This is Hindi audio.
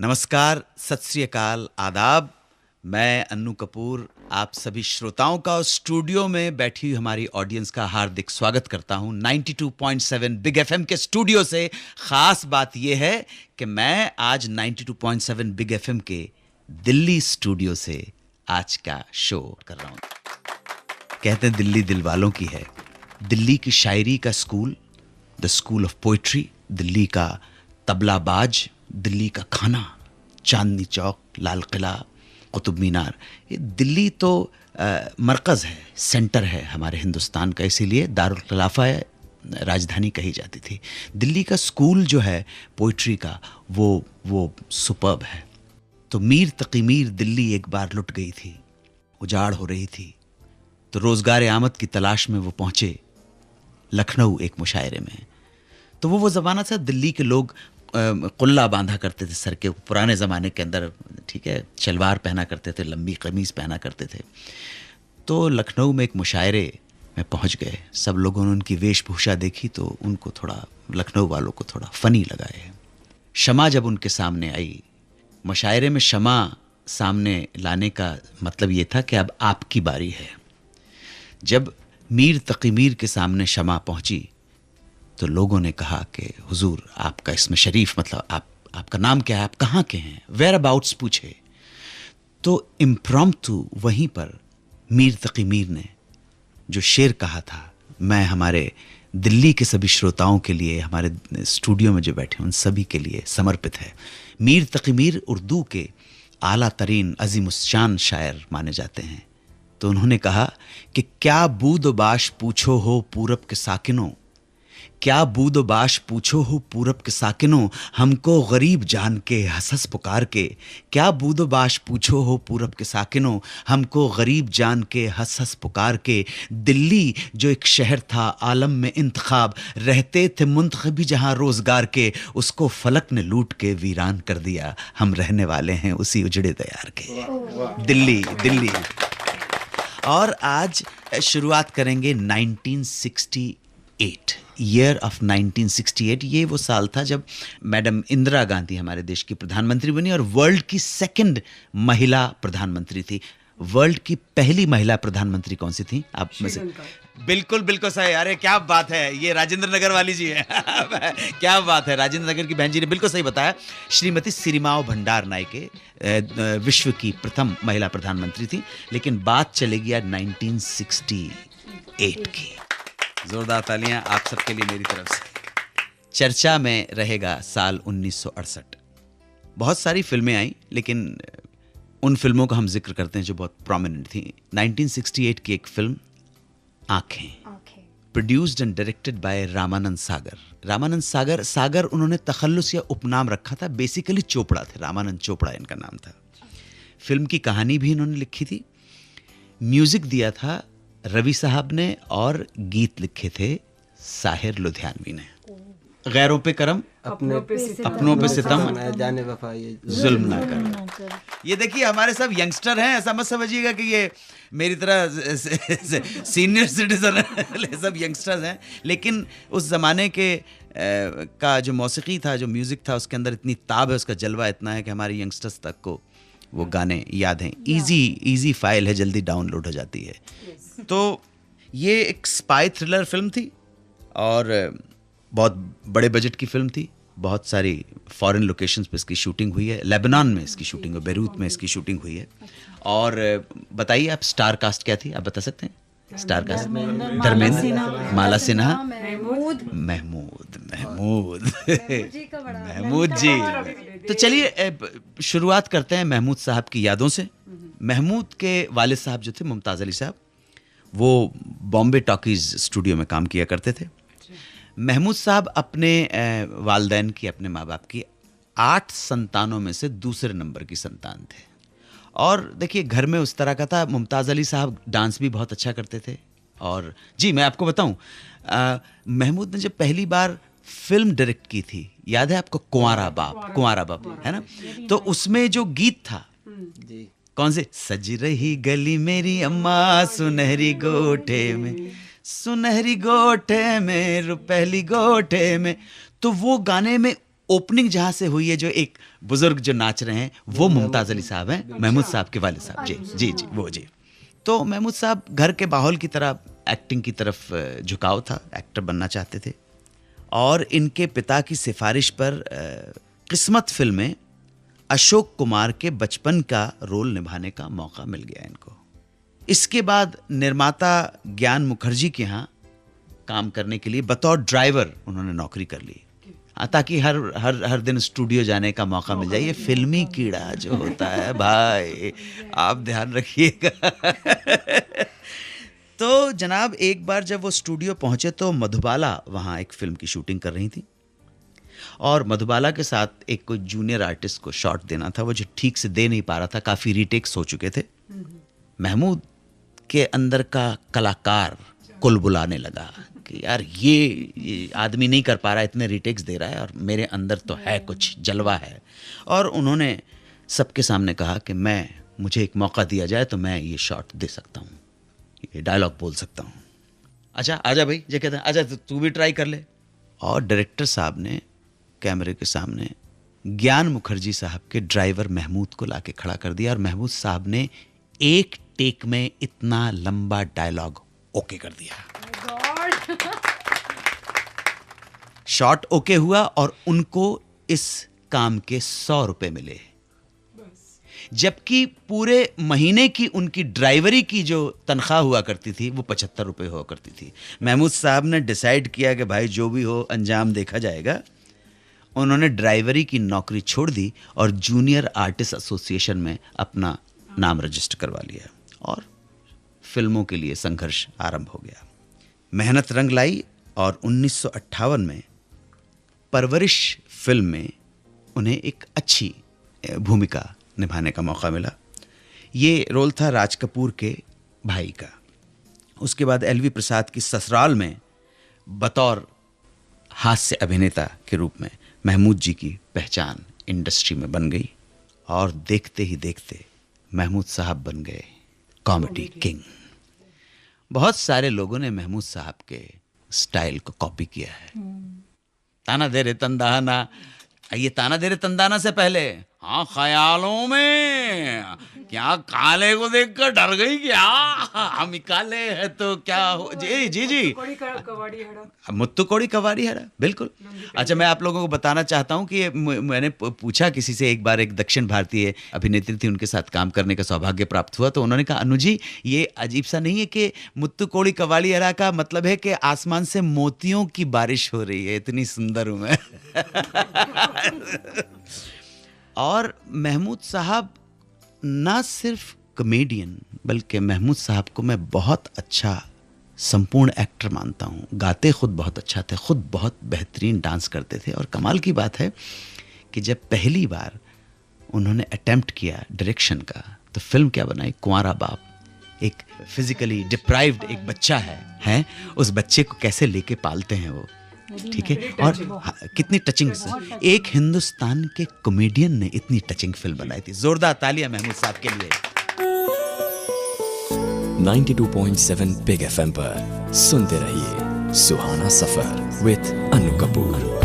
नमस्कार, सत श्री अकाल, आदाब। मैं अन्नू कपूर आप सभी श्रोताओं का और स्टूडियो में बैठी हुई हमारी ऑडियंस का हार्दिक स्वागत करता हूं 92.7 बिग एफएम के स्टूडियो से। खास बात यह है कि मैं आज 92.7 बिग एफएम के दिल्ली स्टूडियो से आज का शो कर रहा हूं। कहते हैं दिल्ली दिल वालों की है। दिल्ली की शायरी का school, the school of poetry, Delhi का तबलाबाज, दिल्ली का खाना, चांदनी चौक, लाल किला, कुतुब मीनार। ये दिल्ली तो मरकज़ है, सेंटर है हमारे हिंदुस्तान का, इसीलिए दारुल खिलाफा राजधानी कही जाती थी। दिल्ली का स्कूल जो है पोइट्री का वो सुपर्ब है। तो मीर तकी मीर दिल्ली एक बार लुट गई थी, उजाड़ हो रही थी, तो रोज़गार आमद की तलाश में वो पहुँचे लखनऊ एक मुशायरे में। तो वो ज़माना था, दिल्ली के लोग कुल्ला बांधा करते थे सर के, पुराने ज़माने के अंदर, ठीक है, शलवार पहना करते थे, लंबी कमीज़ पहना करते थे। तो लखनऊ में एक मुशायरे में पहुंच गए। सब लोगों ने उनकी वेशभूषा देखी तो उनको थोड़ा, लखनऊ वालों को थोड़ा फ़नी लगा है। शमा जब उनके सामने आई, मुशायरे में शमा सामने लाने का मतलब ये था कि अब आपकी बारी है। जब मीर तकी मीर के सामने शमा पहुंची तो लोगों ने कहा कि हुजूर आपका इसमें शरीफ, मतलब आपका नाम क्या है, आप कहाँ के हैं, वेयर अबाउट्स पूछे। तो इम्प्रॉम्प्टू वहीं पर मीर तकी मीर ने जो शेर कहा था, मैं हमारे दिल्ली के सभी श्रोताओं के लिए, हमारे स्टूडियो में जो बैठे उन सभी के लिए समर्पित है। मीर तकी मीर उर्दू के आला तरीन अजीमुश्शान शायर माने जाते हैं। तो उन्होंने कहा कि क्या बूदोबाश पूछो हो पूरब के साकिनों, क्या बूदोबाश पूछो हो पूरब के साकिनों, हमको गरीब जान के हंस हंस पुकार के। क्या बूदोबाश पूछो हो पूरब के साकिनों, हमको गरीब जान के हंस हंस पुकार के। दिल्ली जो एक शहर था आलम में इंतखाब, रहते थे मुंतखबी जहां रोजगार के, उसको फलक ने लूट के वीरान कर दिया, हम रहने वाले हैं उसी उजड़े दयार के। दिल्ली दिल्ली। और आज शुरुआत करेंगे 1968, ईयर ऑफ 1968। ये वो साल था जब मैडम इंदिरा गांधी हमारे देश की प्रधानमंत्री बनी और वर्ल्ड की सेकंड महिला प्रधानमंत्री थी। वर्ल्ड की पहली महिला प्रधानमंत्री कौन सी थी आप में से? बिल्कुल बिल्कुल सही। अरे क्या बात है, ये राजेंद्र नगर वाली जी है। क्या बात है, राजेंद्र नगर की बहन जी ने बिल्कुल सही बताया। श्रीमती सिरिमाओ भंडार नायके विश्व की प्रथम महिला प्रधानमंत्री थी। लेकिन बात चलेगी यार 1968 की। जोरदार तालियां आप सबके लिए मेरी तरफ से। चर्चा में रहेगा साल 1968। बहुत सारी फिल्में आई, लेकिन उन फिल्मों का हम जिक्र करते हैं जो बहुत प्रोमिनेंट थी। 1968 की एक film Aankhen, produced and directed by Ramanand Sagar. Ramanand Sagar उन्होंने तखल्लुस या उपनाम रखा था, बेसिकली चोपड़ा थे, रामानंद चोपड़ा इनका नाम था। फिल्म की कहानी भी इन्होंने लिखी थी, म्यूजिक दिया था रवि साहब ने और गीत लिखे थे साहिर लुधियानवी ने। गैरों पे करम, अपनों पे सितम, जाने वफा ये जुल्म ना कर। ये देखिए हमारे सब यंगस्टर हैं, ऐसा मत समझिएगा कि ये मेरी तरह सीनियर सिटीजन है। सब यंगस्टर्स हैं, लेकिन उस ज़माने के का जो मौसीकी था, जो म्यूज़िक था, उसके अंदर इतनी ताब है, उसका जलवा इतना है कि हमारे यंगस्टर्स तक को वो गाने याद हैं। इजी फाइल है, जल्दी डाउनलोड हो जाती है। तो ये एक स्पाई थ्रिलर फिल्म थी और बहुत बड़े बजट की फिल्म थी। बहुत सारी फॉरेन लोकेशंस पे इसकी शूटिंग हुई है। लेबनान में इसकी शूटिंग हुई, बेरूत में इसकी शूटिंग हुई है। और बताइए आप, स्टार कास्ट क्या थी, आप बता सकते हैं? स्टार कास्ट धर्मेंद्र, माला सिन्हा, महमूद जी। तो चलिए शुरुआत करते हैं महमूद साहब की यादों से। महमूद के वालिद साहब जो थे, मुमताज़ अली साहब, वो बॉम्बे टॉकीज़ स्टूडियो में काम किया करते थे। महमूद साहब अपने वालिदैन की, अपने माँ बाप की 8 संतानों में से दूसरे नंबर की संतान थे। और देखिए घर में उस तरह का था। मुमताज़ अली साहब डांस भी बहुत अच्छा करते थे। और जी मैं आपको बताऊं, महमूद ने जब पहली बार फिल्म डायरेक्ट की थी, याद है आपको, कुंवारा बाप है ना? तो उसमें जो गीत था जी, कौन से, सज रही गली मेरी अम्मा सुनहरी गोठे में रुपहली गोठे में, तो वो गाने में ओपनिंग जहां से हुई है, जो एक बुजुर्ग जो नाच रहे हैं वो मुमताज़ अली साहब हैं, महमूद साहब के वालिद साहब। जी जी जी, वो जी। तो महमूद साहब घर के माहौल की तरह एक्टिंग की तरफ झुकाव था, एक्टर बनना चाहते थे, और इनके पिता की सिफारिश पर किस्मत फिल्म में अशोक कुमार के बचपन का रोल निभाने का मौका मिल गया इनको। इसके बाद निर्माता ज्ञान मुखर्जी के यहाँ काम करने के लिए बतौर ड्राइवर उन्होंने नौकरी कर ली, ताकि हर दिन स्टूडियो जाने का मौका मिल जाए। ये फिल्मी कीड़ा जो होता है भाई, आप ध्यान रखिएगा। तो जनाब एक बार जब वो स्टूडियो पहुंचे तो मधुबाला वहाँ एक फिल्म की शूटिंग कर रही थी, और मधुबाला के साथ एक कोई जूनियर आर्टिस्ट को शॉट देना था, वो जो ठीक से दे नहीं पा रहा था, काफ़ी रीटेक्स हो चुके थे। महमूद के अंदर का कलाकार कुल बुलाने लगा कि यार ये आदमी नहीं कर पा रहा, इतने रीटेक्स दे रहा है, और मेरे अंदर तो है कुछ जलवा है। और उन्होंने सबके सामने कहा कि मुझे एक मौका दिया जाए तो मैं ये शॉट दे सकता हूँ, ये डायलॉग बोल सकता हूँ। अच्छा आजा भाई, ये कहते हैं आजा तू भी ट्राई कर ले। और डायरेक्टर साहब ने कैमरे के सामने ज्ञान मुखर्जी साहब के ड्राइवर महमूद को लाके खड़ा कर दिया, और महमूद साहब ने एक टेक में इतना लंबा डायलॉग ओके कर दिया। शॉट ओके हुआ और उनको इस काम के 100 रुपए मिले, जबकि पूरे महीने की उनकी ड्राइवरी की जो तनख्वाह हुआ करती थी वो 75 रुपए हुआ करती थी। महमूद साहब ने डिसाइड किया कि भाई जो भी हो अंजाम देखा जाएगा। उन्होंने ड्राइवरी की नौकरी छोड़ दी और जूनियर आर्टिस्ट एसोसिएशन में अपना नाम रजिस्टर करवा लिया, और फिल्मों के लिए संघर्ष आरंभ हो गया। मेहनत रंग लाई, और 1958 में परवरिश फिल्म में उन्हें एक अच्छी भूमिका निभाने का मौका मिला। ये रोल था राज कपूर के भाई का। उसके बाद एलवी प्रसाद की ससुराल में बतौर हास्य अभिनेता के रूप में महमूद जी की पहचान इंडस्ट्री में बन गई, और देखते ही देखते महमूद साहब बन गए कॉमेडी किंग। बहुत सारे लोगों ने महमूद साहब के स्टाइल को कॉपी किया है। ताना दे रे तंदाना, ये ताना दे रे तंदाना से पहले हाँ ख्यालों में क्या काले को देखकर डर गई क्या, हम काले हैं तो क्या हो। जी जी जी, मुत्तु कोड़ी कवाड़ी हरा, बिल्कुल। अच्छा मैं आप लोगों को बताना चाहता हूँ कि मैंने पूछा किसी से एक बार, एक दक्षिण भारतीय अभिनेत्री थी, उनके साथ काम करने का सौभाग्य प्राप्त हुआ, तो उन्होंने कहा अनु जी ये अजीब सा नहीं है कि मुत्तु कोड़ी कवाड़ी हरा का मतलब है कि आसमान से मोतियों की बारिश हो रही है, इतनी सुंदर हूँ मैं। और महमूद साहब ना सिर्फ कॉमेडियन, बल्कि महमूद साहब को मैं बहुत अच्छा संपूर्ण एक्टर मानता हूँ। गाते खुद बहुत अच्छा थे, खुद बहुत बेहतरीन डांस करते थे, और कमाल की बात है कि जब पहली बार उन्होंने अटेम्प्ट किया डायरेक्शन का, तो फिल्म क्या बनाई, कुंवारा बाप। एक फिजिकली डिप्राइव्ड एक बच्चा है, उस बच्चे को कैसे लेके पालते हैं वो, ठीक है। और कितनी टचिंग, एक हिंदुस्तान के कॉमेडियन ने इतनी टचिंग फिल्म बनाई थी। जोरदार तालियां महमूद साहब के लिए। 92.7 बिग एफएम पर सुनते रहिए सुहाना सफर विद अनु कपूर।